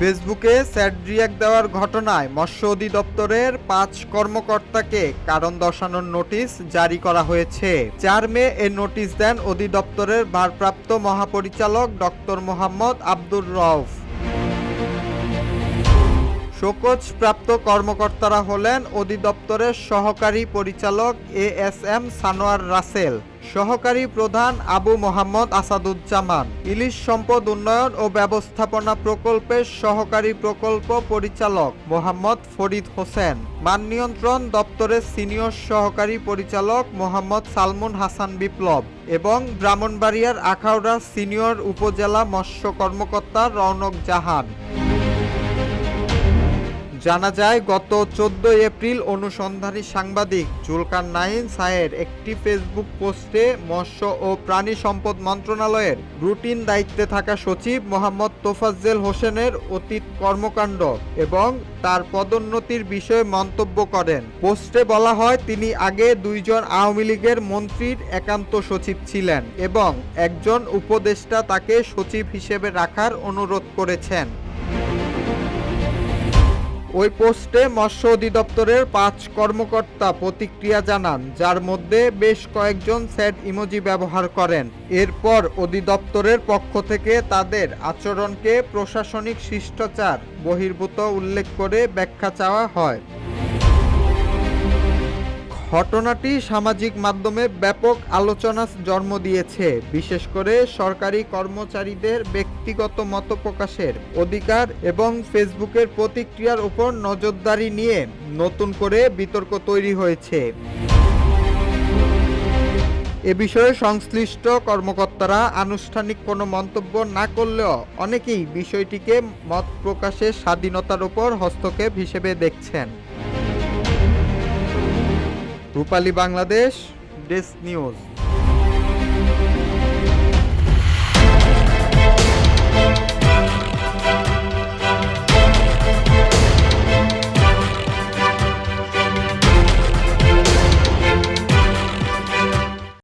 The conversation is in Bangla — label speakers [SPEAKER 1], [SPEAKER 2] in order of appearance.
[SPEAKER 1] ফেসবুকে স্যাড রিঅ্যাক্ট দেওয়ার ঘটনায় মৎস্য অধিদপ্তরের ৫ কর্মকর্তাকে কারণ দর্শানোর নোটিশ জারি করা হয়েছে। ৪ মে এ নোটিশ দেন অধিদপ্তরের ভারপ্রাপ্ত মহাপরিচালক ডক্টর মোহাম্মদ আব্দুর রউফ। শোকজপ্রাপ্ত কর্মকর্তারা হলেন অধিদপ্তরের সহকারী পরিচালক এএসএম সানোয়ার রাসেল, সহকারী প্রধান আবু মোহাম্মদ আসাদুজ্জামান, ইলিশ সম্পদ উন্নয়ন ও ব্যবস্থাপনা প্রকল্পের সহকারী প্রকল্প পরিচালক মোহাম্মদ ফরিদ হোসেন, মান নিয়ন্ত্রণ দপ্তরের সিনিয়র সহকারী পরিচালক মোহাম্মদ সালমুন হাসান বিপ্লব এবং ব্রাহ্মণবাড়িয়ার আখাউড়ার সিনিয়র উপজেলা মৎস্য কর্মকর্তা রৌনক জাহান। জানা যায়, গত 14 এপ্রিল অনুসন্ধানী সাংবাদিক জুলকারনাইন সায়ের একটি ফেসবুক পোস্টে মৎস্য ও প্রাণী সম্পদ মন্ত্রণালয়ের রুটিন দায়িত্বে থাকা সচিব মোহাম্মদ তোফাজ্জেল হোসেনের অতীত কর্মকাণ্ড এবং তার পদোন্নতির বিষয়ে মন্তব্য করেন। পোস্টে বলা হয়, তিনি আগে 2 জন আওয়ামী লীগের মন্ত্রীর একান্ত সচিব ছিলেন এবং একজন উপদেষ্টা তাকে সচিব হিসেবে রাখার অনুরোধ করেছেন। ওই পোস্টে মৎস্য অধিদপ্তরের 5 কর্মকর্তা প্রতিক্রিয়া জানান, যার মধ্যে বেশ কয়েকজন স্যাড ইমোজি ব্যবহার করেন। এরপর অধিদপ্তরের পক্ষ থেকে তাদের আচরণকে প্রশাসনিক শিষ্টাচার বহির্ভূত উল্লেখ করে ব্যাখ্যা চাওয়া হয়। ঘটনাটি সামাজিক মাধ্যমে ব্যাপক আলোচনা জন্ম দিয়েছে, বিশেষ করে সরকারি কর্মচারীদের ব্যক্তিগত মত প্রকাশের অধিকার এবং ফেসবুকের প্রতিক্রিয়ার উপর নজরদারি নিয়ে নতুন করে বিতর্ক তৈরি হয়েছে। এ বিষয়ে সংশ্লিষ্ট কর্মকর্তারা আনুষ্ঠানিক কোনো মন্তব্য না করলেও অনেকেই বিষয়টিকে মত প্রকাশের স্বাধীনতার উপর হস্তক্ষেপ হিসেবে দেখছেন। রূপালী বাংলাদেশ ডেস্ক নিউজ।